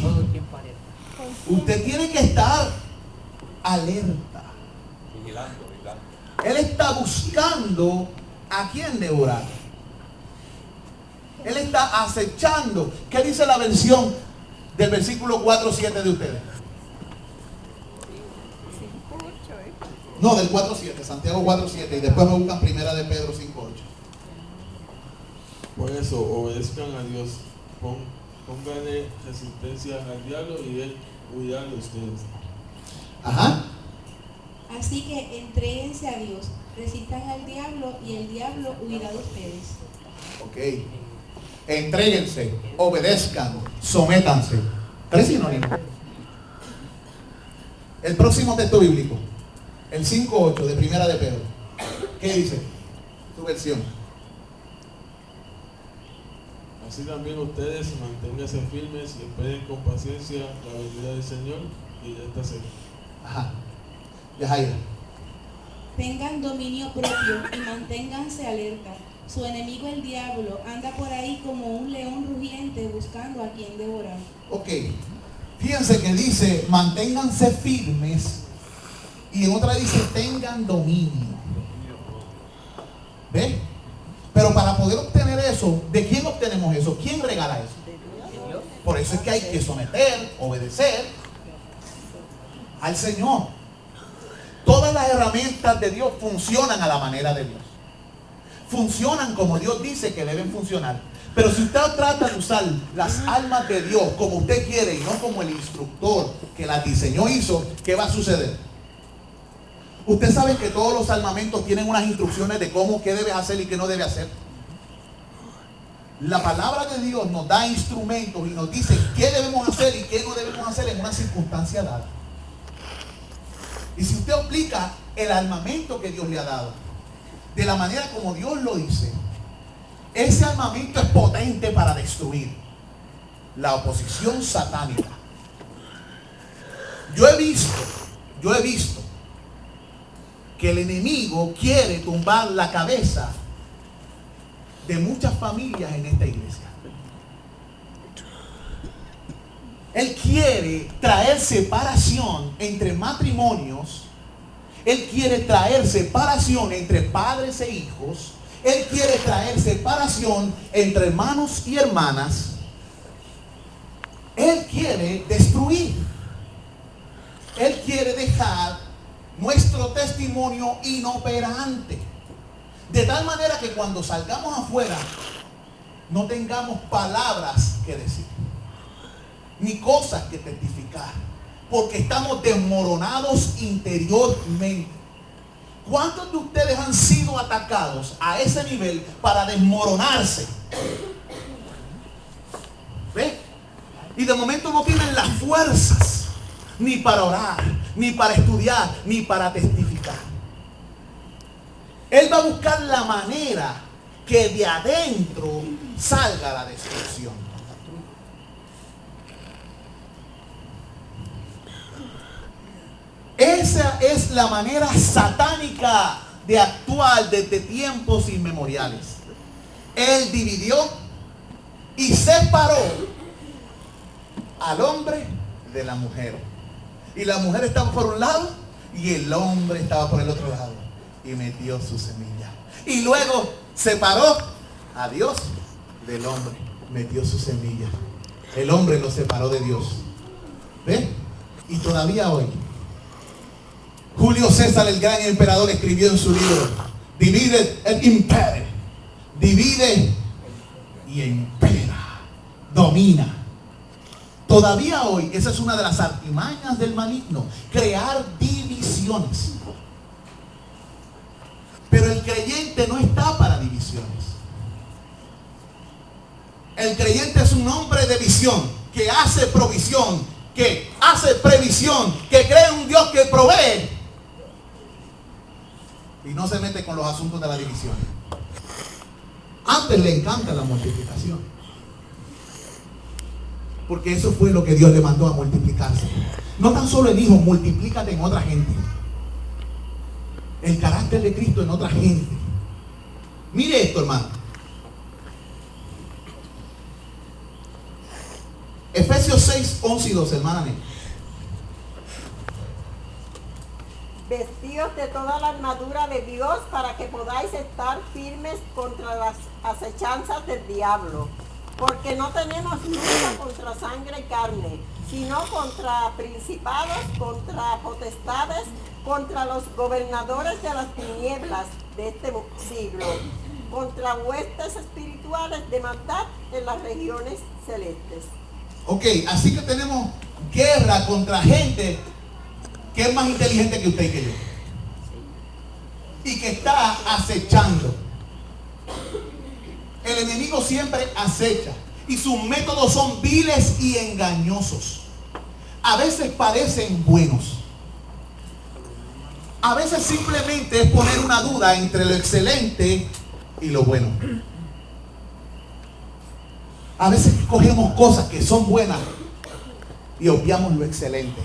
ahí. Usted tiene que estar alerta. Vigilando. Él está buscando a quién devorar. Él está acechando. ¿Qué dice la versión del versículo 4:7 de ustedes? No, del 4:7, Santiago 4:7, y después me buscan primera de Pedro 5:8. Por eso, obedezcan a Dios, pónganle resistencia al diablo y él huirá de ustedes. Ajá. Así que entréguense a Dios, resistan al diablo y el diablo huirá de ustedes. Ok. Entréguense, obedezcan, sométanse. 3 sinónimos. El próximo texto bíblico, el 5:8 de primera de Pedro. ¿Qué dice tu versión? Así también ustedes manténganse firmes y esperen con paciencia la venida del Señor y ya está cerca. Ajá. Yajaira. Tengan dominio propio y manténganse alerta. Su enemigo el diablo anda por ahí como un león rugiente buscando a quien devorar. Ok. Fíjense que dice, manténganse firmes, y en otra dice, tengan dominio. ¿Ve? Pero para poder obtener eso, ¿de quién obtenemos eso? ¿Quién regala eso? Por eso es que hay que someter, obedecer al Señor. Todas las herramientas de Dios funcionan a la manera de Dios. Funcionan como Dios dice que deben funcionar. Pero si usted trata de usar las armas de Dios como usted quiere y no como el instructor que las diseñó hizo, ¿qué va a suceder? Usted sabe que todos los armamentos tienen unas instrucciones de cómo, qué debe hacer y qué no debe hacer. La palabra de Dios nos da instrumentos y nos dice qué debemos hacer y qué no debemos hacer en una circunstancia dada. Y si usted aplica el armamento que Dios le ha dado de la manera como Dios lo dice, ese armamento es potente para destruir la oposición satánica. Yo he visto que el enemigo quiere tumbar la cabeza de muchas familias en esta iglesia. Él quiere traer separación entre matrimonios. Él quiere traer separación entre padres e hijos. Él quiere traer separación entre hermanos y hermanas. Él quiere destruir. Él quiere dejar nuestro testimonio inoperante. De tal manera que cuando salgamos afuera no tengamos palabras que decir, ni cosas que testificar, porque estamos desmoronados interiormente. ¿Cuántos de ustedes han sido atacados a ese nivel para desmoronarse? ¿Ve? Y de momento no tienen las fuerzas ni para orar, ni para estudiar, ni para testificar. Él va a buscar la manera que de adentro salga la destrucción. Esa es la manera satánica de actuar desde tiempos inmemoriales. Él dividió y separó al hombre de la mujer. Y la mujer estaba por un lado y el hombre estaba por el otro lado. Y metió su semilla. Y luego separó a Dios del hombre. Metió su semilla. El hombre lo separó de Dios. ¿Ve? Y todavía hoy Julio César, el gran emperador, escribió en su libro Divide et impere. Divide y impera. Domina. Todavía hoy, esa es una de las artimañas del maligno, crear divisiones. Pero el creyente no está para divisiones. El creyente es un hombre de visión, que hace provisión, que hace previsión, que cree en un Dios que provee y no se mete con los asuntos de la división. Antes le encanta la multiplicación, porque eso fue lo que Dios le mandó a multiplicarse. No tan solo el Hijo, multiplícate en otra gente. El carácter de Cristo en otra gente. Mire esto, hermano. Efesios Efesios 6, 11 y 12, hermana Ney. Vestidos de toda la armadura de Dios para que podáis estar firmes contra las acechanzas del diablo. Porque no tenemos lucha contra sangre y carne, sino contra principados, contra potestades, contra los gobernadores de las tinieblas de este siglo, contra huestes espirituales de maldad en las regiones celestes. Ok, así que tenemos guerra contra gente que es más inteligente que usted y que yo. Y que está acechando. El enemigo siempre acecha. Y sus métodos son viles y engañosos. A veces parecen buenos. A veces simplemente es poner una duda entre lo excelente y lo bueno. A veces cogemos cosas que son buenas y obviamos lo excelente.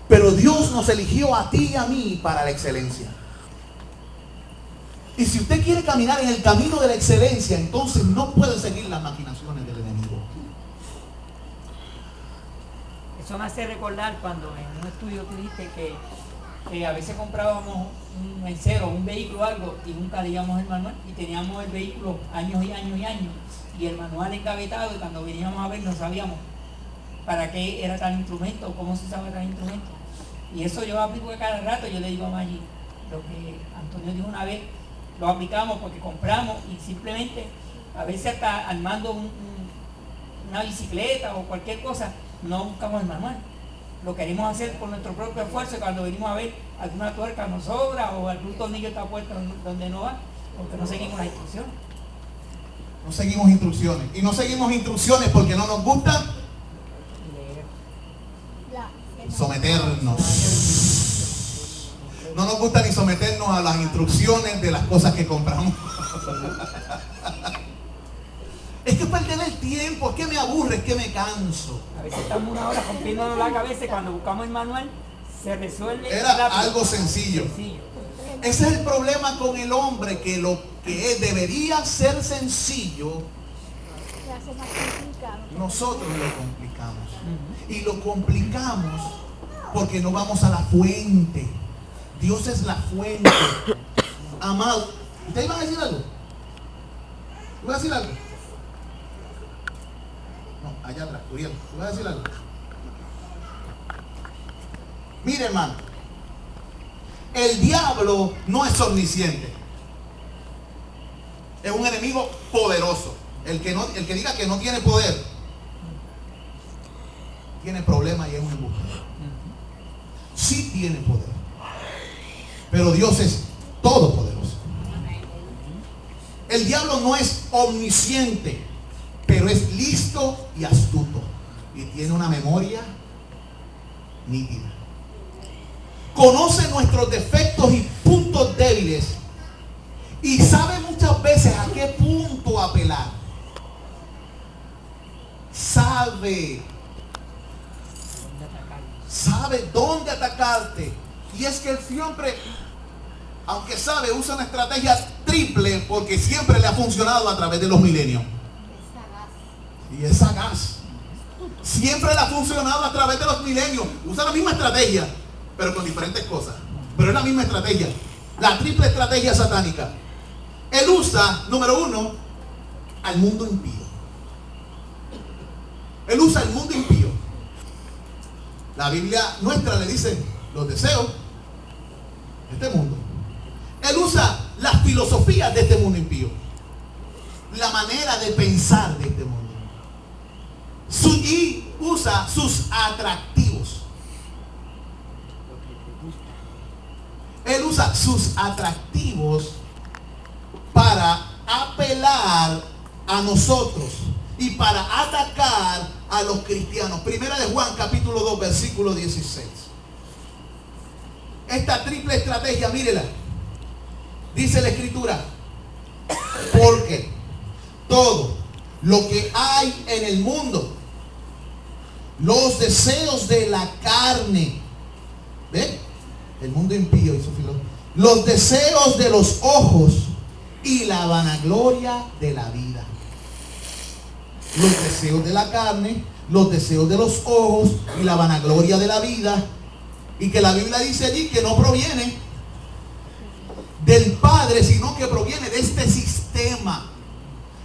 Pero Dios nos eligió a ti y a mí para la excelencia. Y si usted quiere caminar en el camino de la excelencia, entonces no puede seguir las maquinaciones del enemigo. Eso me hace recordar cuando en un estudio tú dijiste que a veces comprábamos un encero, un vehículo o algo y nunca leíamos el manual y teníamos el vehículo años y años y años y el manual engavetado y cuando veníamos a ver no sabíamos para qué era tal instrumento, cómo se usaba tal instrumento. Y eso yo aplico cada rato, yo le digo a Maggi, lo que Antonio dijo una vez, lo aplicamos porque compramos y simplemente a veces hasta armando una bicicleta o cualquier cosa, no buscamos el manual. Lo queremos hacer por nuestro propio esfuerzo y cuando venimos a ver alguna tuerca nos sobra o algún tornillo está puesto donde no va, porque no seguimos las instrucciones. No seguimos instrucciones. Y no seguimos instrucciones porque no nos gusta someternos. No nos gusta ni someternos a las instrucciones de las cosas que compramos. Es que perder el tiempo, es que me aburre, es que me canso. A veces estamos una hora rompiéndonos la cabeza y cuando buscamos el manual se resuelve. Era rápido. algo sencillo. Ese es el problema con el hombre, que lo que debería ser sencillo, nosotros lo complicamos. Y lo complicamos porque no vamos a la fuente. Dios es la fuente. Amado, ¿usted iba a decir algo? ¿Iba a decir algo? No, allá atrás, Uriel, ¿iba a decir algo? Mire, hermano, el diablo no es omnisciente. Es un enemigo poderoso. El que diga que no tiene poder tiene problemas y es un embuste. Sí tiene poder, pero Dios es todopoderoso. El diablo no es omnisciente, pero es listo y astuto y tiene una memoria nítida. Conoce nuestros defectos y puntos débiles y sabe muchas veces a qué punto apelar. Sabe dónde atacarte. Y es que él siempre, aunque sabe, usa una estrategia triple porque siempre le ha funcionado a través de los milenios. Y es sagaz. Siempre le ha funcionado a través de los milenios. Usa la misma estrategia, pero con diferentes cosas. Pero es la misma estrategia. La triple estrategia satánica. Él usa, número uno, al mundo impío. Él usa el mundo impío. La Biblia nuestra le dice los deseos de este mundo. Él usa las filosofías de este mundo impío. La manera de pensar de este mundo. Y usa sus atractivos. Él usa sus atractivos para apelar a nosotros y para atacar a los cristianos. Primera de Juan, capítulo 2, versículo 16. Esta triple estrategia, mírela. Dice la Escritura: porque todo lo que hay en el mundo, los deseos de la carne, ¿ven? El mundo impío y su filosofía, los deseos de los ojos y la vanagloria de la vida. Los deseos de la carne, los deseos de los ojos y la vanagloria de la vida, y que la Biblia dice allí que no proviene del Padre, sino que proviene de este sistema.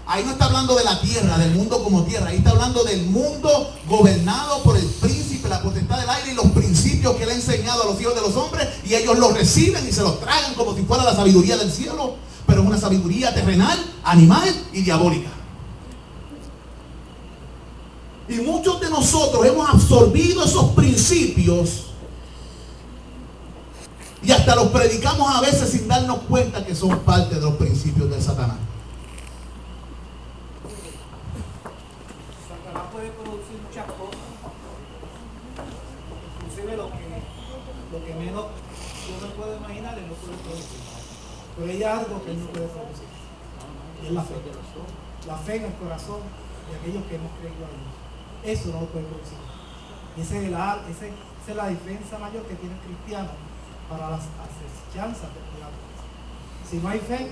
Ahí no está hablando de la tierra, del mundo como tierra. Ahí está hablando del mundo gobernado por el príncipe, la potestad del aire y los principios que él ha enseñado a los hijos de los hombres, y ellos los reciben y se los tragan como si fuera la sabiduría del cielo, pero es una sabiduría terrenal, animal y diabólica. Y muchos de nosotros hemos absorbido esos principios y hasta los predicamos a veces sin darnos cuenta que son parte de los principios de Satanás. Satanás puede producir muchas cosas, inclusive lo que menos uno puede imaginar, él no puede producir. Pero hay algo que él no puede producir, y es la fe. La fe en el corazón de aquellos que hemos creído a Dios. Eso no lo puede producir. Y esa es la defensa mayor que tiene el cristiano para las asechanzas del diablo. Si no hay fe,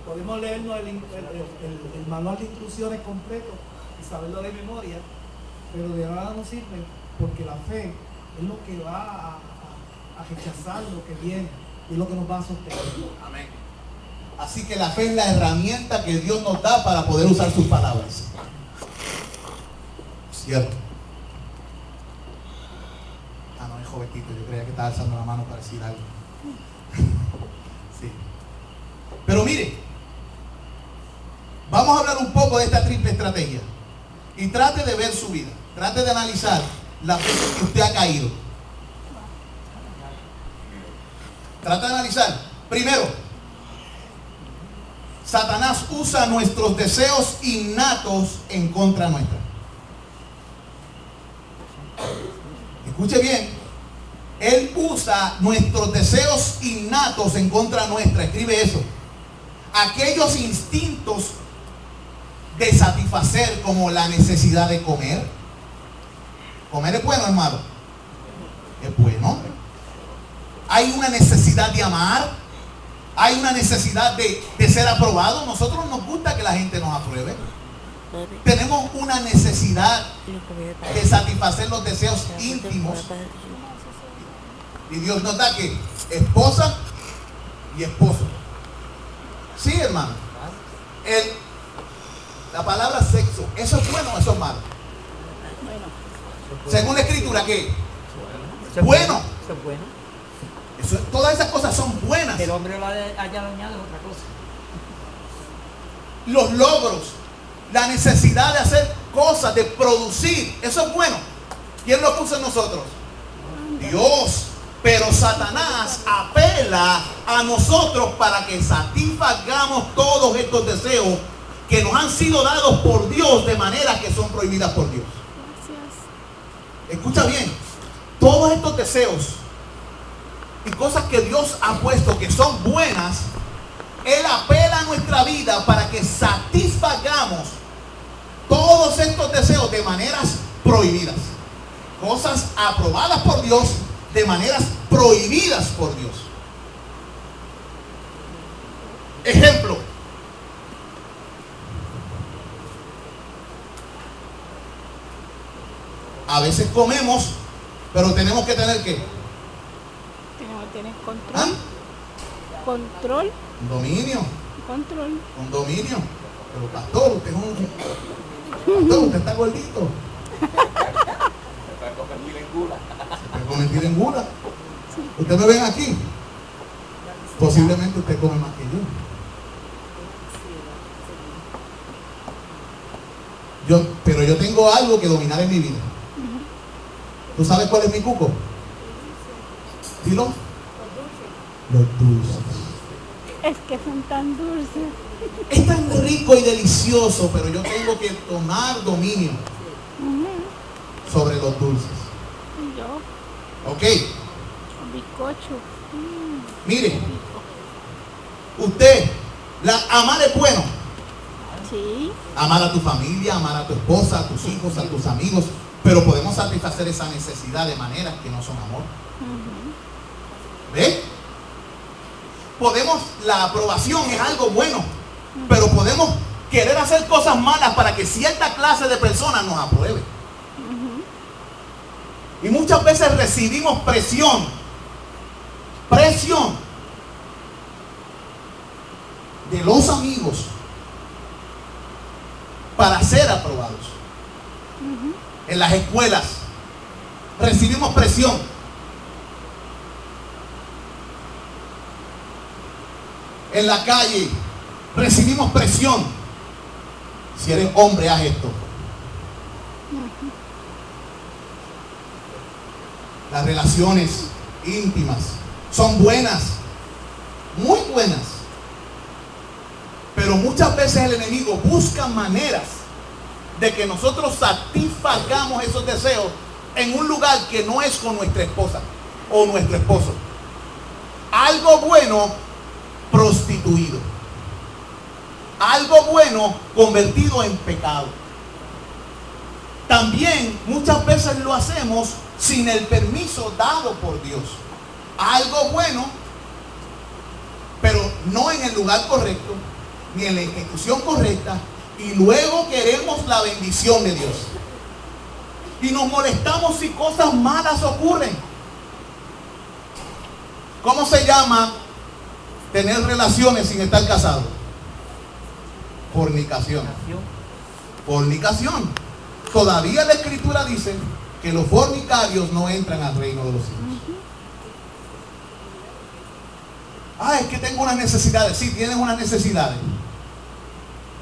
podemos leernos el manual de instrucciones completo y saberlo de memoria, pero de nada nos sirve, porque la fe es lo que va a rechazar lo que viene y es lo que nos va a sostener. Amén. Así que la fe es la herramienta que Dios nos da para poder usar sus palabras. Cierto. Ah, no, es jovencito. Yo creía que estaba alzando la mano para decir algo. Sí. Pero mire, vamos a hablar un poco de esta triple estrategia. Y trate de ver su vida. Trate de analizar las veces que usted ha caído. Trate de analizar. Primero, Satanás usa nuestros deseos innatos en contra nuestra. Escuche bien, él usa nuestros deseos innatos en contra nuestra. Escribe eso. Aquellos instintos de satisfacer, como la necesidad de comer. Comer es bueno, hermano. Es bueno. Hay una necesidad de amar. Hay una necesidad de ser aprobado. Nosotros nos gusta que la gente nos apruebe. Tenemos una necesidad de satisfacer los deseos íntimos. Y Dios nos da que esposa y esposo. Sí, hermano. La palabra sexo, ¿eso es bueno o eso es malo? Según la escritura, ¿qué? Bueno. Eso es bueno. Todas esas cosas son buenas. Que el hombre lo haya dañado es otra cosa. Los logros, la necesidad de hacer cosas, de producir, eso es bueno. ¿Quién lo puso en nosotros? Dios. Pero Satanás apela a nosotros para que satisfagamos todos estos deseos que nos han sido dados por Dios de manera que son prohibidas por Dios. Escucha bien, todos estos deseos y cosas que Dios ha puesto que son buenas, Él apela a nuestra vida para que satisfagamos todos estos deseos de maneras prohibidas. Cosas aprobadas por Dios de maneras prohibidas por Dios. Ejemplo. A veces comemos, pero tenemos que tener ¿qué? Tenemos que tener control. ¿Ah? Control. Dominio. Control. Con dominio. Pero pastor, usted es pastor, usted está gordito. Se puede convertir en gula. Ustedes me ven aquí. Posiblemente usted come más que yo. Pero yo tengo algo que dominar en mi vida. ¿Tú sabes cuál es mi cuco? Dilo. Los dulces. Es que son tan dulces. Es tan rico y delicioso, pero yo tengo que tomar dominio sobre los dulces. Y yo, Ok. con bizcocho. Mire, usted, amar es bueno. Sí. Amar a tu familia, amar a tu esposa, a tus hijos, a tus amigos, pero podemos satisfacer esa necesidad de maneras que no son amor. ¿Ve? La aprobación es algo bueno, pero podemos querer hacer cosas malas para que cierta clase de personas nos apruebe. Y muchas veces recibimos presión de los amigos para ser aprobados. En las escuelas recibimos presión. En la calle recibimos presión. Si eres hombre, haz esto. Las relaciones íntimas son buenas, muy buenas. Pero muchas veces el enemigo busca maneras de que nosotros satisfagamos esos deseos en un lugar que no es con nuestra esposa o nuestro esposo. Algo bueno prostituido. Algo bueno convertido en pecado. También muchas veces lo hacemos sin el permiso dado por Dios. Algo bueno, pero no en el lugar correcto, ni en la ejecución correcta, y luego queremos la bendición de Dios. Y nos molestamos si cosas malas ocurren. ¿Cómo se llama tener relaciones sin estar casado? Fornicación. Fornicación. Todavía la Escritura dice que los fornicarios no entran al reino de los cielos. Es que tengo unas necesidades. Sí, tienes unas necesidades.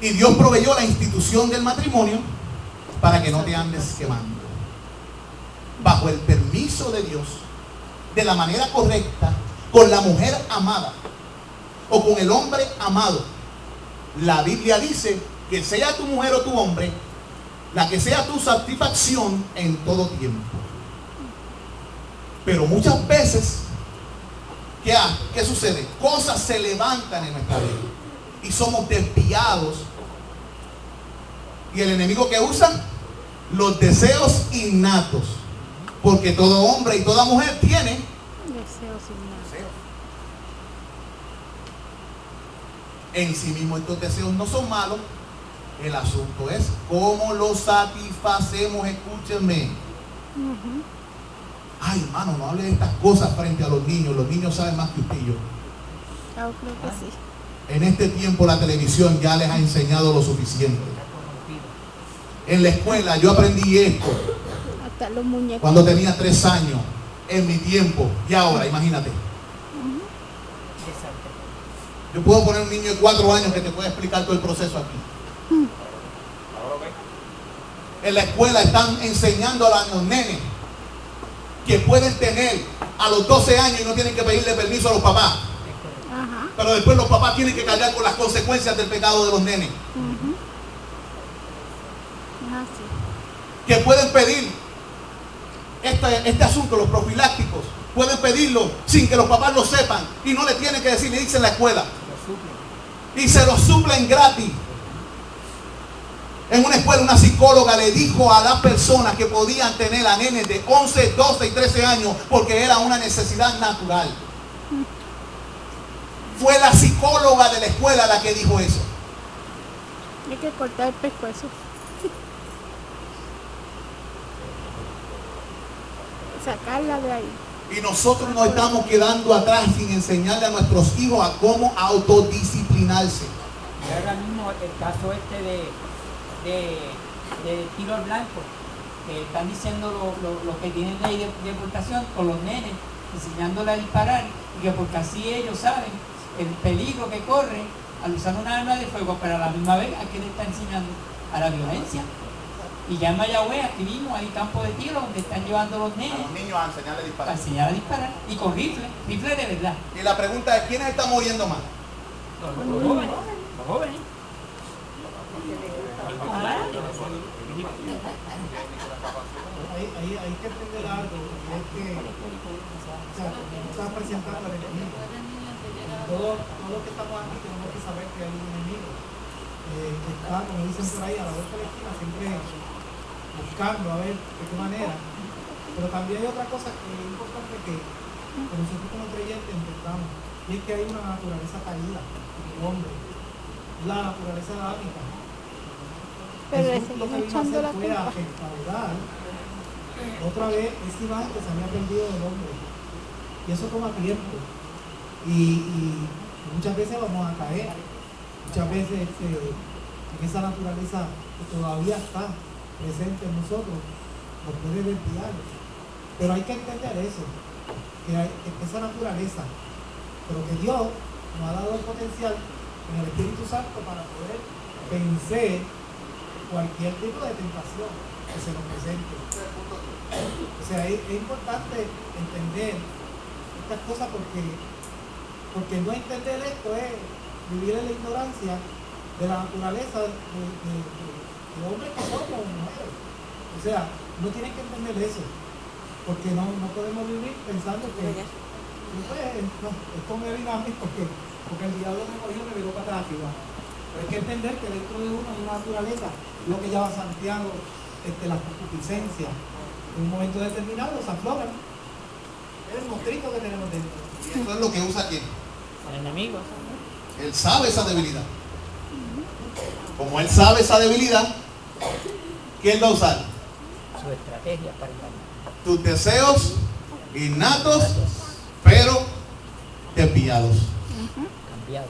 Y Dios proveyó la institución del matrimonio para que no te andes quemando. Bajo el permiso de Dios, de la manera correcta, con la mujer amada o con el hombre amado. La Biblia dice que sea tu mujer o tu hombre la que sea tu satisfacción en todo tiempo. Pero muchas veces, ¿qué sucede? Cosas se levantan en nuestra vida y somos desviados. ¿Y el enemigo que usa? Los deseos innatos. Porque todo hombre y toda mujer tiene Deseos innatos. En sí mismo estos deseos no son malos. El asunto es cómo los satisfacemos. Escúchenme. Ay, hermano, no hable de estas cosas frente a los niños. Los niños saben más que usted y yo. Yo creo que sí. En este tiempo la televisión ya les ha enseñado lo suficiente. En la escuela yo aprendí esto Hasta los muñecos. cuando tenía 3 años, en mi tiempo. Y ahora, imagínate. Yo puedo poner un niño de 4 años que te puede explicar todo el proceso aquí. En la escuela están enseñando a los nenes que pueden tener a los 12 años y no tienen que pedirle permiso a los papás. Ajá. Pero después los papás tienen que cargar con las consecuencias del pecado de los nenes. Así. Que pueden pedir este asunto, los profilácticos, pueden pedirlo sin que los papás lo sepan y no le tienen que decir, le dicen en la escuela. Y se lo suplen gratis. En una escuela una psicóloga le dijo a las personas que podían tener a nenes de 11, 12 y 13 años porque era una necesidad natural. Fue la psicóloga de la escuela la que dijo eso. Hay que cortar el pescuezo. Sacarla de ahí. Y nosotros nos estamos quedando atrás sin enseñarle a nuestros hijos a cómo autodisciplinarse. Y ahora mismo el caso de tiro al blanco, que están diciendo los que tienen ley de deportación con los nenes, enseñándole a disparar, y que porque así ellos saben el peligro que corren al usar una arma de fuego, pero a la misma vez a qué le está enseñando a la violencia. Y ya en Mayagüez, aquí mismo hay campos de tiro donde están llevando a los nenes A los niños a enseñarle a a disparar. enseñar a disparar, y con rifles de verdad. Y la pregunta es, ¿quiénes están muriendo más? Los jóvenes, los jóvenes. Hay que entender algo, y es que, o sea, como estás presentando al enemigo. Todos los que estamos aquí tenemos que saber que hay un enemigo. Está, como dicen por ahí, a la vuelta de la esquina, siempre buscando a ver de qué manera. Pero también hay otra cosa que es importante que nosotros como creyentes entendamos, y es que hay una naturaleza caída en el hombre, la naturaleza adámica. Pero le Jesús lo siguen que vino a echando hacer la fue a culpa. restaurar otra vez esa imagen que se había perdido del hombre. Y eso toma tiempo. Y muchas veces vamos a caer. Muchas veces en esa naturaleza que todavía está presente en nosotros, nos puede desviar. Pero hay que entender eso, que hay esa naturaleza, pero que Dios nos ha dado el potencial en el Espíritu Santo para poder vencer cualquier tipo de tentación que se nos presente. O sea, es importante entender estas cosas porque no entender esto es vivir en la ignorancia de la naturaleza de hombres que somos o mujeres. O sea, no tienen que entender eso, porque no podemos vivir pensando que esto me vino a mí porque el diablo me cogió y me viró para atrás arriba. Pero hay que entender que dentro de uno hay una naturaleza, lo que llama Santiago, las concupiscencias, en un momento determinado se afloran. Es el monstruito que tenemos dentro. Y esto es lo que usa quién. El enemigo. Él sabe esa debilidad. Como él sabe esa debilidad, ¿qué él va a usar? Su estrategia para engañar. Tus deseos innatos, pero desviados. Cambiado.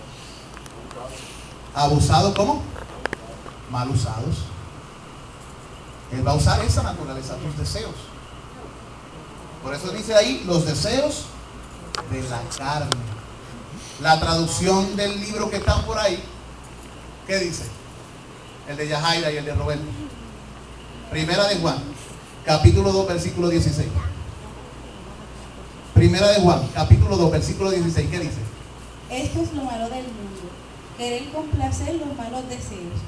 Abusados, ¿cómo? Mal usados. Él va a usar esa naturaleza, tus deseos. Por eso dice ahí, los deseos de la carne. La traducción del libro que están por ahí, ¿qué dice? El de Yajaira y el de Roberto. Primera de Juan, capítulo 2, versículo 16. Primera de Juan, capítulo 2, versículo 16, ¿qué dice? Esto es lo malo del mundo, querer complacer los malos deseos,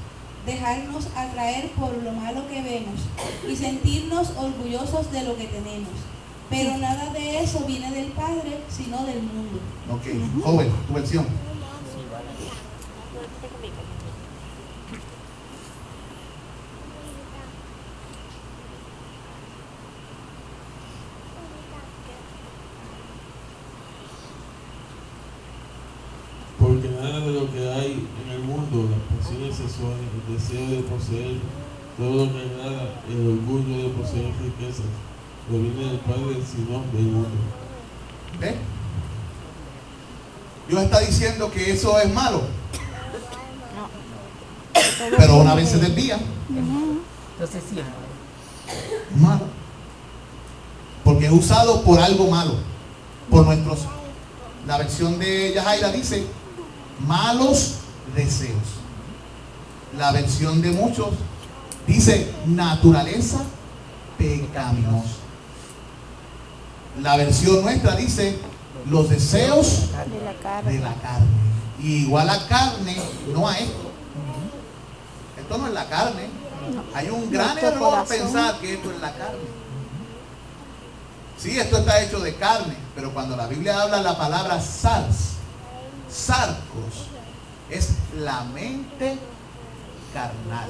dejarnos atraer por lo malo que vemos y sentirnos orgullosos de lo que tenemos. Pero nada de eso viene del Padre, sino del mundo. Ok, joven, tu versión. Porque nada de lo que hay en el mundo, las pasiones sexuales, el deseo de poseer todo lo que agrada, el orgullo de poseer riquezas, no viene del Padre, sino del mundo. ¿Ve? Dios está diciendo que eso es malo, pero una vez se desvía, Entonces sí, malo, porque es usado por algo malo, por nuestros. La versión de Yajaira dice malos deseos. La versión de muchos dice naturaleza pecaminosa. La versión nuestra dice los deseos De la carne. de la carne. Y igual a carne, no a esto. Esto no es la carne. Hay un gran Nuestro error corazón. pensar que esto es la carne. Sí, esto está hecho de carne, pero cuando la Biblia habla la palabra sarcos, es la mente carnal.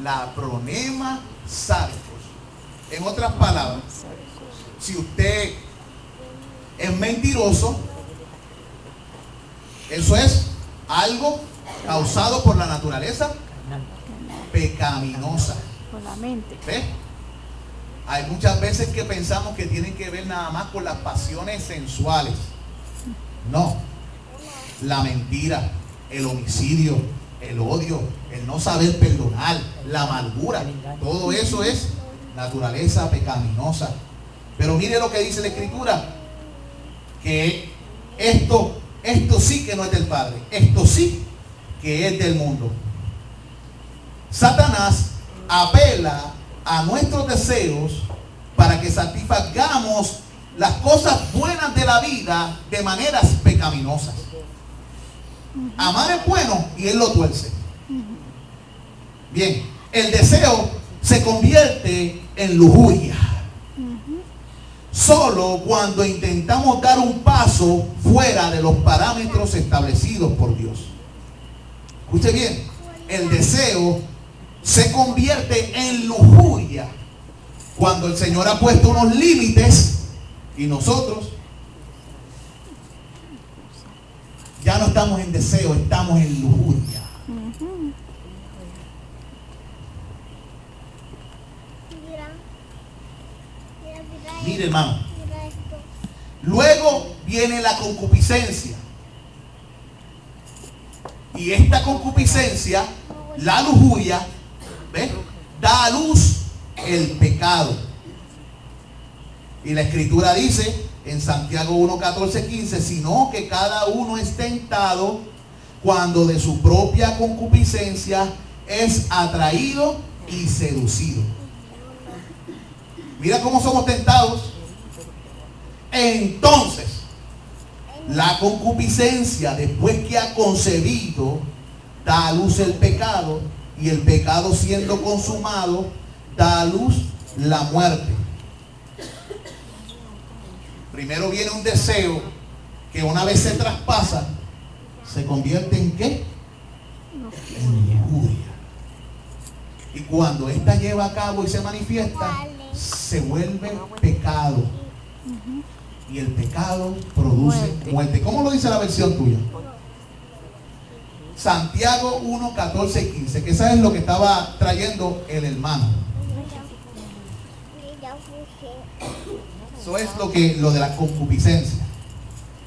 La pronema sarcos. En otras palabras, si usted es mentiroso, eso es algo causado por la naturaleza pecaminosa. Con la mente. ¿Ves? Hay muchas veces que pensamos que tienen que ver nada más con las pasiones sensuales. No. La mentira, el homicidio, el odio, el no saber perdonar, la amargura, todo eso es naturaleza pecaminosa. Pero mire lo que dice la Escritura, que esto sí que no es del Padre, esto sí que es del mundo. Satanás apela a nuestros deseos para que satisfagamos las cosas buenas de la vida de maneras pecaminosas. Amar es bueno y él lo tuerce. Bien, el deseo se convierte en lujuria solo cuando intentamos dar un paso fuera de los parámetros establecidos por Dios. Escuche bien, el deseo se convierte en lujuria cuando el Señor ha puesto unos límites y nosotros ya no estamos en deseo, estamos en lujuria. Mire, hermano. Luego viene la concupiscencia. Y esta concupiscencia, la lujuria, ¿ves?, da a luz el pecado. Y la escritura dice en Santiago 1, 14, 15, sino que cada uno es tentado cuando de su propia concupiscencia es atraído y seducido. Mira cómo somos tentados. Entonces, la concupiscencia, después que ha concebido, da a luz el pecado, y el pecado siendo consumado, da a luz la muerte. Primero viene un deseo que una vez se traspasa, se convierte en ¿qué? En lujuria. Y cuando esta lleva a cabo y se manifiesta, se vuelve pecado. Y el pecado produce muerte. ¿Cómo lo dice la versión tuya? Santiago 1, 14 y 15, que eso es lo que estaba trayendo el hermano. Eso es lo de la concupiscencia.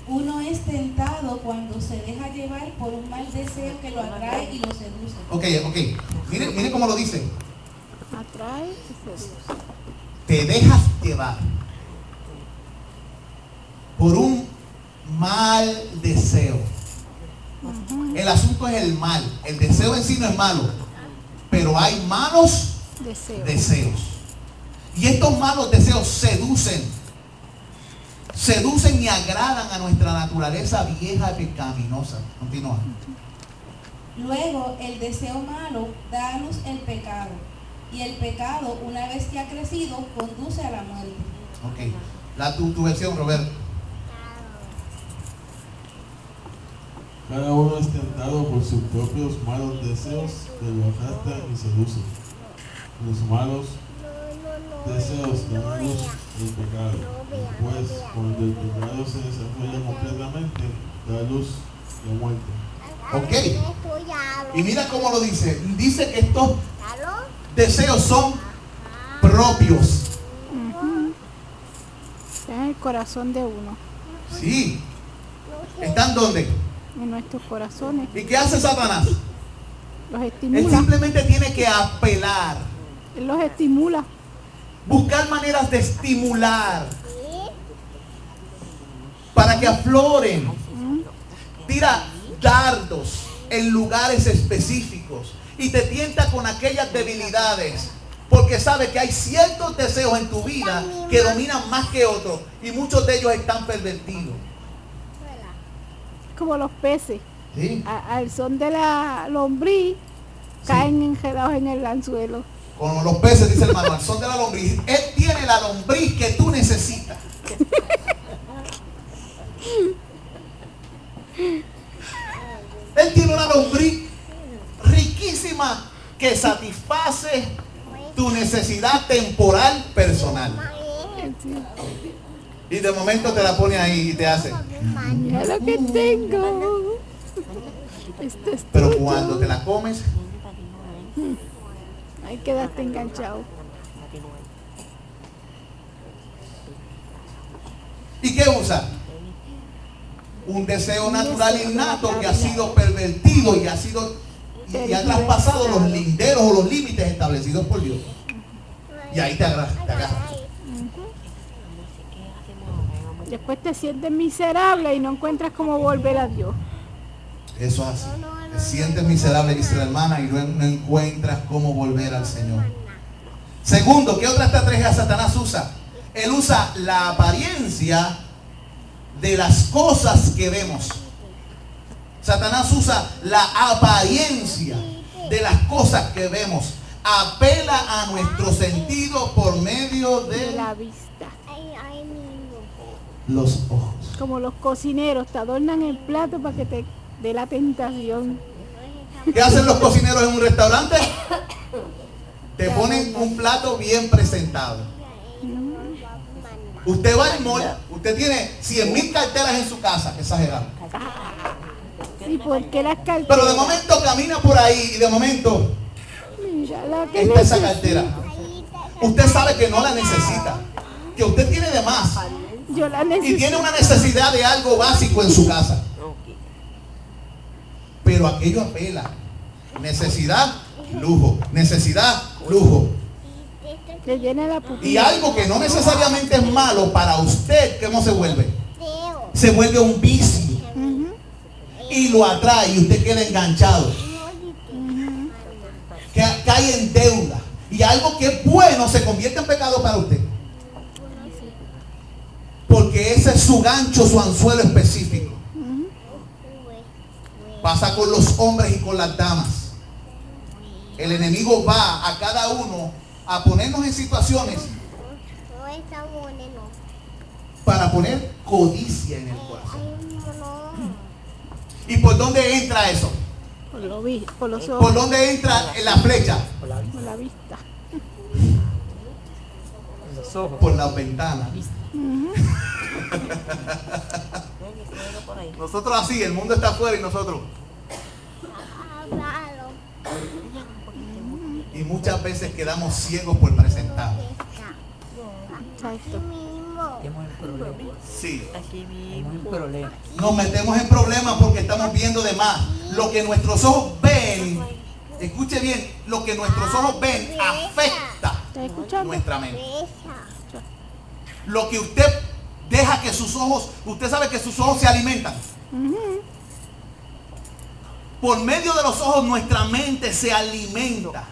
Uno es tentado cuando se deja llevar por un mal deseo que lo atrae y lo seduce. Ok. Mire cómo lo dice. Atrae y seduce. Te dejas llevar por un mal deseo. El asunto es el mal. El deseo en sí no es malo, pero hay malos deseos. Y estos malos deseos seducen y agradan a nuestra naturaleza vieja y pecaminosa. Continúa. Luego el deseo malo da a luz el pecado, y el pecado, una vez que ha crecido, conduce a la muerte. Ok. Tu versión, Roberto. Cada uno es tentado por sus propios malos deseos que lo arrastran y seducen. Los malos deseos dan a luz el pecado. Después, cuando el pecado se desarrolla completamente, da a luz la muerte. Ok. Y mira cómo lo dice. Dice que estos deseos son propios. Está en el corazón de uno. Sí. ¿Están dónde? En nuestros corazones. ¿Y qué hace Satanás? Los Él estimula. simplemente tiene que apelar, Él los estimula. buscar maneras de estimular para que afloren. Tira dardos en lugares específicos y te tienta con aquellas debilidades, porque sabe que hay ciertos deseos en tu vida que dominan más que otros, y muchos de ellos están pervertidos. Como los peces. ¿Sí? Al son de la lombriz, caen enredados en el anzuelo. Como los peces, dice el hermano, al son de la lombriz. Él tiene la lombriz que tú necesitas. Él tiene una lombriz riquísima que satisface tu necesidad temporal personal. Y de momento te la pone ahí y te hace. Mira lo que tengo. Esto es Pero tuyo. cuando te la comes, Ahí quedaste enganchado. ¿y qué usa? Un deseo natural innato que ha sido pervertido y ha traspasado los linderos o los límites establecidos por Dios. Y ahí te agarras. Después te sientes miserable y no encuentras cómo volver a Dios. Eso es así. Te sientes miserable, dice la hermana, y no encuentras cómo volver al Señor. Segundo, ¿qué otra estrategia Satanás usa? Él usa la apariencia de las cosas que vemos. Satanás usa la apariencia de las cosas que vemos. Apela a nuestro sentido por medio De la de vista. los ojos. Como los cocineros te adornan el plato para que te dé la tentación. ¿Qué hacen los cocineros en un restaurante? Te ponen un plato bien presentado. Usted va al mall, usted tiene 100,000 carteras en su casa, exagerado. ¿Y por qué las carteras? Pero de momento camina por ahí y de momento Mira la que está esa necesito. cartera. Usted sabe que no la necesita, que usted tiene Yo la y tiene necesito. una necesidad de algo básico en su casa. Pero aquello apela. Necesidad, lujo. Necesidad, lujo. Le llena la pupila. Y algo que no necesariamente es malo para usted, ¿cómo se vuelve? Se vuelve un vicio. Y lo atrae y usted queda enganchado. Cae en deuda. Y algo que es bueno se convierte en pecado para usted. Porque ese es su gancho, su anzuelo específico. Pasa con los hombres y con las damas. El enemigo va a cada uno a ponernos en situaciones para poner codicia en el corazón. ¿Y por dónde entra eso? Por los ¿Por ojos, dónde entra la flecha? por la vista. Los ojos. Por las ventanas. Nosotros así, el mundo está afuera y nosotros. Y muchas veces quedamos ciegos por presentar. Exacto. Tenemos el problema. Sí. Tenemos el problema. Nos metemos en problemas porque estamos viendo de más. Lo que nuestros ojos ven, escuche bien, lo que nuestros ojos ven afecta ¿Estás escuchando? nuestra mente. Lo que usted deja que sus ojos, usted sabe que sus ojos se alimentan. Por medio de los ojos nuestra mente se alimenta.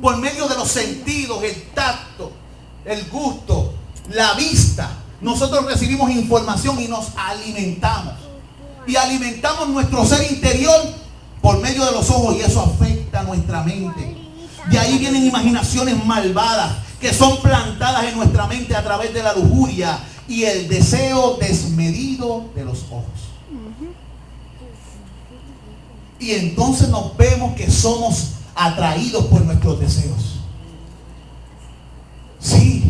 Por medio de los sentidos, el tacto, el gusto, la vista, nosotros recibimos información y nos alimentamos. Y alimentamos nuestro ser interior por medio de los ojos y eso afecta nuestra mente. De ahí vienen imaginaciones malvadas que son plantadas en nuestra mente a través de la lujuria y el deseo desmedido de los ojos. Y entonces nos vemos que somos atraídos por nuestros deseos. Sí.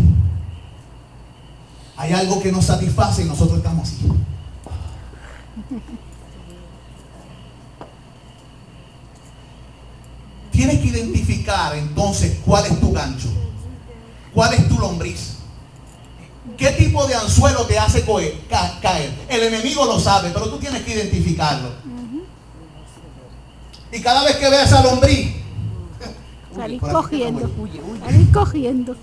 Hay algo que nos satisface y nosotros estamos así. Tienes que identificar entonces cuál es tu gancho, cuál es tu lombriz, qué tipo de anzuelo te hace caer. El enemigo lo sabe, pero tú tienes que identificarlo. Y cada vez que veas a lombriz, Salís por aquí cogiendo. Huye, huye. Salís cogiendo.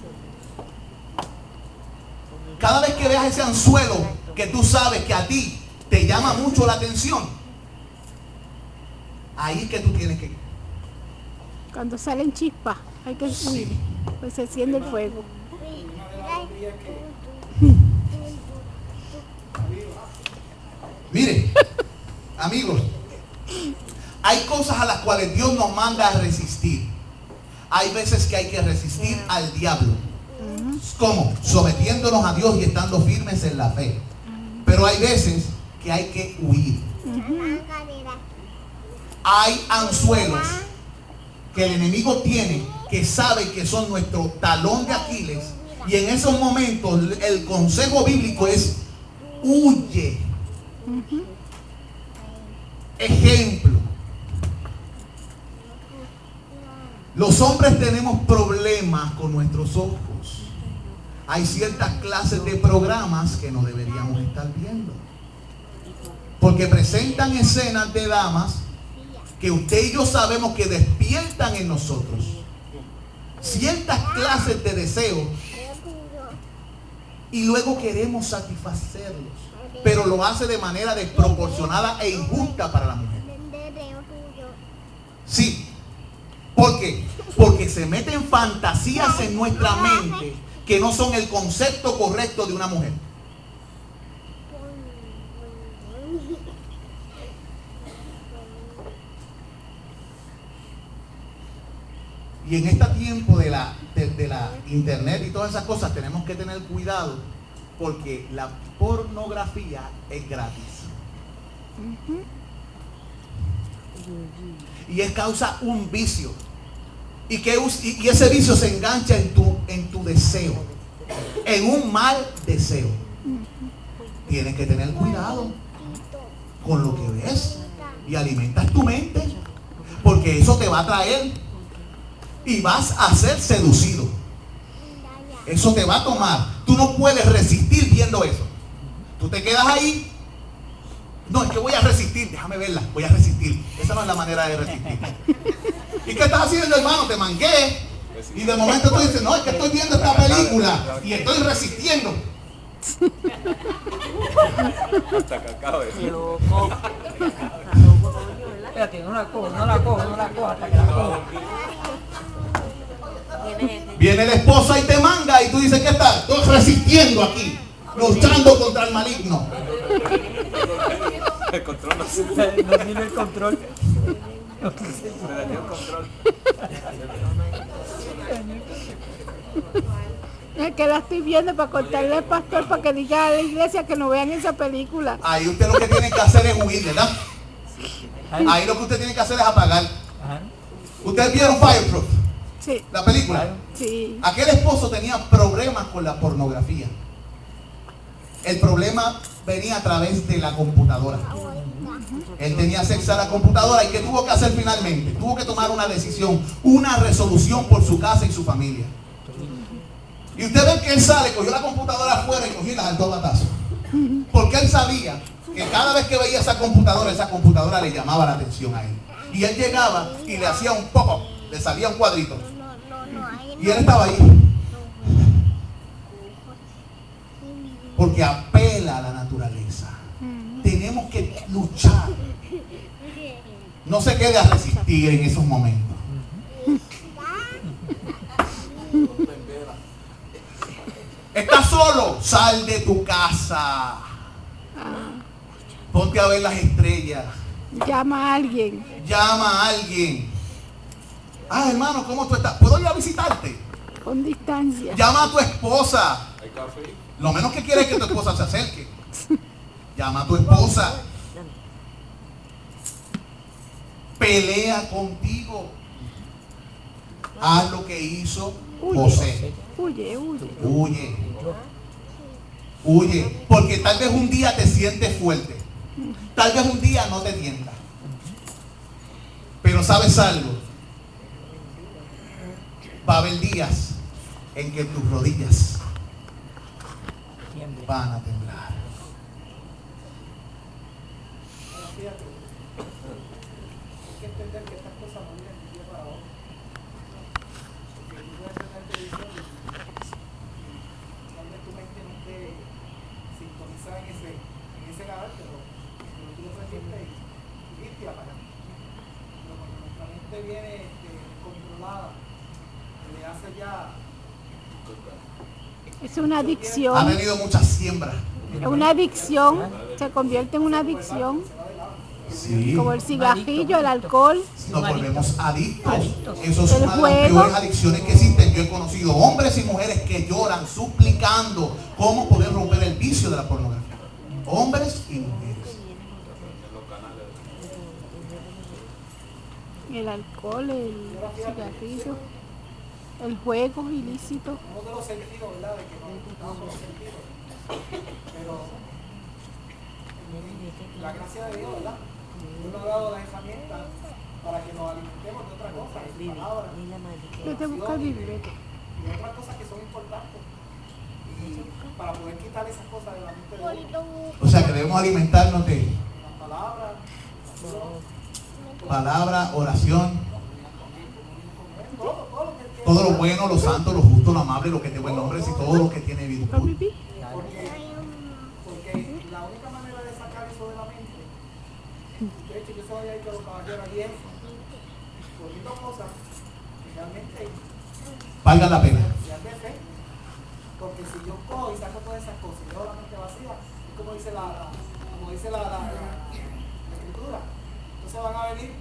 cada vez que veas ese anzuelo que tú sabes que a ti te llama mucho la atención, ahí es que tú tienes que ir. Cuando salen chispas, hay que huir. Pues se enciende el fuego. Mire, amigos, hay cosas a las cuales Dios nos manda a resistir. Hay veces que hay que resistir al diablo. ¿Cómo? Sometiéndonos a Dios y estando firmes en la fe. Pero hay veces que hay que huir. Hay anzuelos que el enemigo tiene, que sabe que son nuestro talón de Aquiles. Y en esos momentos el consejo bíblico es: huye. Ejemplo. Los hombres tenemos problemas con nuestros ojos. Hay ciertas clases de programas que no deberíamos estar viendo, porque presentan escenas de damas que usted y yo sabemos que despiertan en nosotros ciertas clases de deseos y luego queremos satisfacerlos, pero lo hace de manera desproporcionada e injusta para la mujer. Sí. ¿Por qué? Porque se meten fantasías en nuestra mente que no son el concepto correcto de una mujer. Y en este tiempo de la internet y todas esas cosas tenemos que tener cuidado, porque la pornografía es gratis. Y es causa un vicio. Y ese vicio se engancha en tu deseo, en un mal deseo. Tienes que tener cuidado con lo que ves y alimentas tu mente, porque eso te va a traer y vas a ser seducido. Eso te va a tomar. Tú no puedes resistir viendo eso. Tú te quedas ahí. No, es que voy a resistir, déjame verla, voy a resistir. Esa no es la manera de resistir. ¿Y qué estás haciendo, hermano? Te mangué. Y de momento tú dices, no, es que estoy viendo esta película y estoy resistiendo. Hasta que acabe. Qué loco. Espérate, no la cojo hasta que la cojo. Viene la esposa y te manga y tú dices, ¿qué tal? Estoy resistiendo aquí, luchando contra el maligno. El control no se No tiene el control. me dañó el control. Es que la estoy viendo para contarle al pastor para que diga a la iglesia que no vean esa película. Ahí usted lo que tiene que hacer es huir, ¿verdad? Ahí lo que usted tiene que hacer es apagar. Ajá. ¿Ustedes vieron Fireproof? Sí, La película. Claro. sí. Aquel esposo tenía problemas con la pornografía. El problema venía a través de la computadora. Él tenía acceso a la computadora y ¿qué tuvo que hacer finalmente? Tuvo que tomar una decisión, una resolución por su casa y su familia. Y usted ve que él sale, cogió la computadora afuera y cogió y la saltó a batazo. Porque él sabía que cada vez que veía esa computadora le llamaba la atención a él. Y él llegaba y le hacía un pop-up, le salía un cuadrito. Y él estaba ahí. Porque apela a la naturaleza. Tenemos que luchar. No se quede a resistir en esos momentos. ¿Estás solo? Sal de tu casa. Ponte a ver las estrellas. Llama a alguien. Llama a alguien. Ah, hermano, ¿cómo tú estás? ¿Puedo ir a visitarte? Con distancia. Llama a tu esposa. ¿Hay café? Lo menos que quiere es que tu esposa se acerque. Llama a tu esposa. Pelea contigo. Haz lo que hizo José. Huye, huye. Huye. Huye. Porque tal vez un día te sientes fuerte. Tal vez un día no te tientas. Pero sabes algo. Va a haber días en que tus rodillas van a temblar. Fíjate, hay que entender que estas cosas no vienen de un día para otro. Porque tú puedes tener televisión y tal vez tu mente no esté sintonizada en ese canal, pero tú lo prendiste y viste y apagaste. Pero cuando nuestra mente viene controlada, le hace ya... Es una Ha adicción. tenido muchas siembras. Es una adicción. Se convierte en una adicción. Sí. Como el cigarrillo, el alcohol. Nos volvemos adictos. Adictos. Eso es El una de las juego. peores adicciones que existen. Yo he conocido hombres y mujeres que lloran suplicando cómo poder romper el vicio de la pornografía. Hombres y mujeres. El alcohol, el cigarrillo, el juego ilícito. Uno de los sentidos, ¿verdad? De que no estamos con los sentidos. Pero la gracia de Dios, ¿verdad? Dios nos ha dado las herramientas para que nos alimentemos de otras cosas, de palabras, Vete a buscar Biblia. y otras cosas que son importantes. Y para poder quitar esas cosas de la mente de uno. O sea que debemos alimentarnos de Las palabras, palabra, oración, todo lo que tiene. todo lo bueno, lo santo, lo justo, lo amable, lo que te buen nombre y todo lo que tiene virtud. Porque la única manera de sacar eso de la mente, de hecho yo se lo había dicho a los caballeros ayer, poniendo cosas que realmente Valga la pena. sean de fe, porque si yo cojo y saco todas esas cosas y dejo la mente vacía, es como dice la escritura, entonces van a venir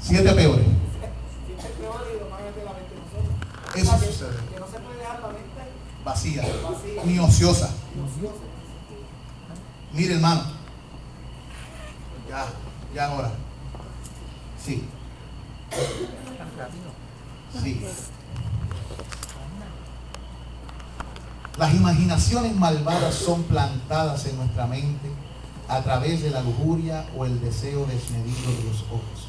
7 peores. siempre peor y lo van a meter la mente de nosotros. Eso O sea, sucede. que no se puede dejar la mente Vacía, vacía, ni ociosa. ociosa. Mire, hermano. Ya ahora. Sí. Sí. Las imaginaciones malvadas son plantadas en nuestra mente a través de la lujuria o el deseo desmedido de los ojos.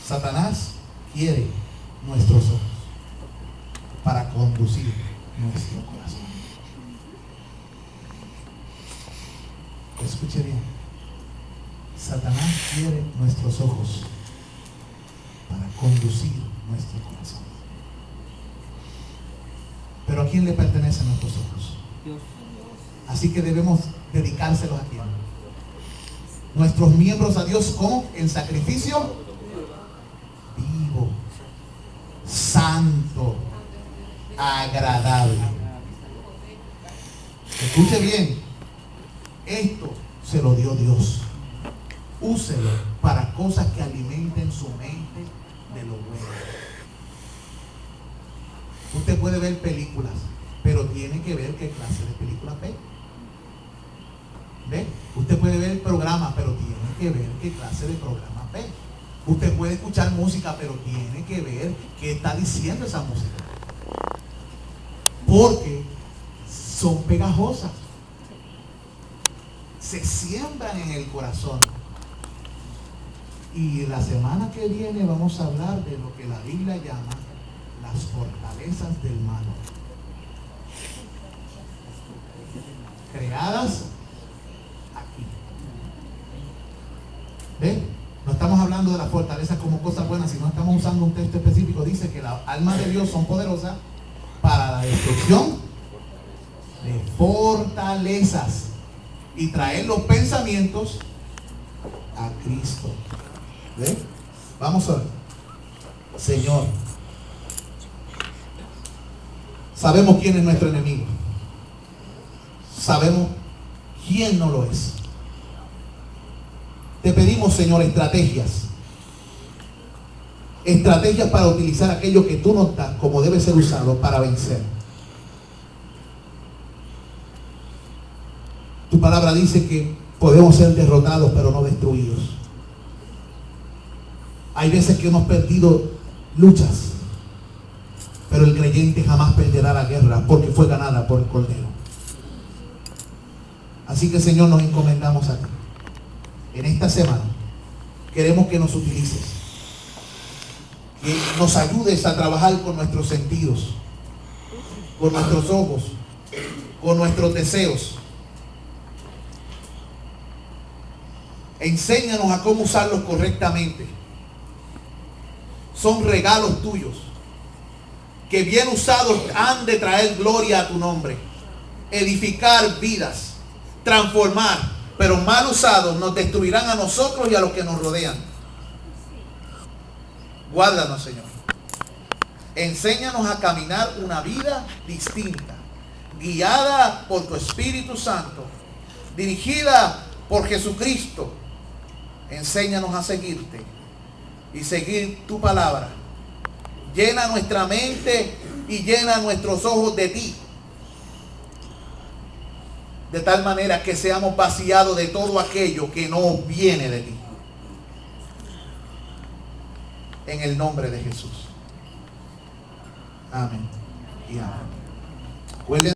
Satanás quiere nuestros ojos para conducir nuestro corazón. Escuche bien. Satanás quiere nuestros ojos para conducir nuestro corazón. Pero ¿a quién le pertenecen nuestros ojos? Así que debemos dedicárselos a quién. Nuestros miembros a Dios como en sacrificio vivo, santo, agradable. Escuche bien, esto se lo dio Dios. Úselo para cosas que alimenten su mente de lo bueno. Usted puede ver películas, pero tiene que ver qué clase de películas ve. ¿Ve? Usted puede ver programas, pero tiene que ver qué clase de programas ve. Usted puede escuchar música, pero tiene que ver qué está diciendo esa música. Porque son pegajosas. Se siembran en el corazón. Y la semana que viene vamos a hablar de lo que la Biblia llama las fortalezas del mal. Creadas aquí. ¿Ven? No estamos hablando de las fortalezas como cosas buenas, sino estamos usando un texto específico. Dice que las almas de Dios son poderosas para la destrucción de fortalezas y traer los pensamientos a Cristo. ¿Ven? Vamos a ver. Señor, sabemos quién es nuestro enemigo. Sabemos quién no lo es. Te pedimos, Señor, estrategias para utilizar aquello que tú nos das como debe ser usado para vencer. Tu palabra dice que podemos ser derrotados pero no destruidos. Hay veces que hemos perdido luchas, pero el creyente jamás perderá la guerra porque fue ganada por el Cordero. Así que, Señor, nos encomendamos a ti. En esta semana queremos que nos utilices, que nos ayudes a trabajar con nuestros sentidos, con nuestros ojos, con nuestros deseos. Enséñanos a cómo usarlos correctamente. Son regalos tuyos que bien usados han de traer gloria a tu nombre, edificar vidas, transformar, pero mal usados nos destruirán a nosotros y a los que nos rodean. Guárdanos, Señor. Enséñanos a caminar una vida distinta, guiada por tu Espíritu Santo, dirigida por Jesucristo. Enséñanos a seguirte y seguir tu palabra. Llena nuestra mente y llena nuestros ojos de ti, de tal manera que seamos vaciados de todo aquello que no viene de ti. En el nombre de Jesús. Amén y amén.